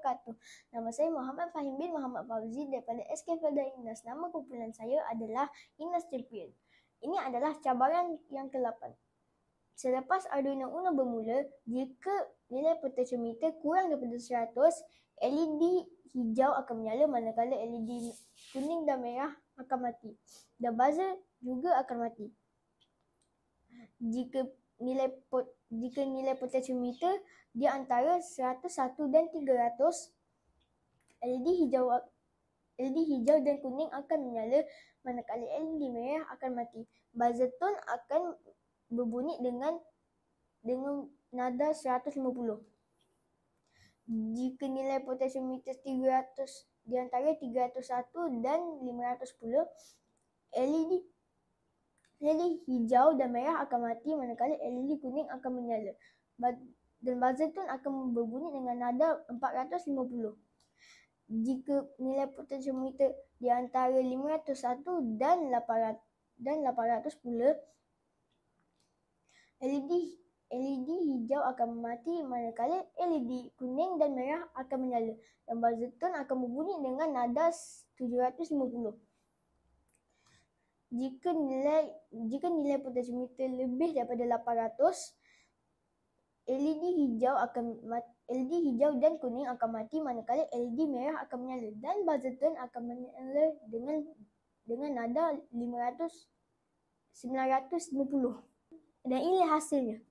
wabarakatuh. Nama saya Muhammad Fahim bin Muhammad Fauzi daripada SK Felda Inas. Nama kumpulan saya adalah Inas Champion. Ini adalah cabaran yang ke-8. Selepas Arduino Uno bermula, jika nilai potentiometer kurang daripada 100, LED hijau akan menyala manakala LED kuning dan merah akan mati. Dan buzzer juga akan mati. Jika nilai potentiometer di antara 101 dan 300, LED hijau dan kuning akan menyala manakala LED merah akan mati. Buzzer tone akan berbunyi dengan nada 150. Jika nilai potentiometer 300 di antara 301 dan 510, LED hijau dan merah akan mati manakala LED kuning akan menyala. Dan buzzer tone akan berbunyi dengan nada 450. Jika nilai potentiometer di antara 501 dan 810, LED hijau akan mati manakala LED kuning dan merah akan menyala. Dan buzzer tone akan berbunyi dengan nada 750. Jika nilai potentiometer lebih daripada 800, LED hijau dan kuning akan mati manakala LED merah akan menyala. Dan buzzer tone akan menyala dengan nada 950. Dan inilah hasilnya.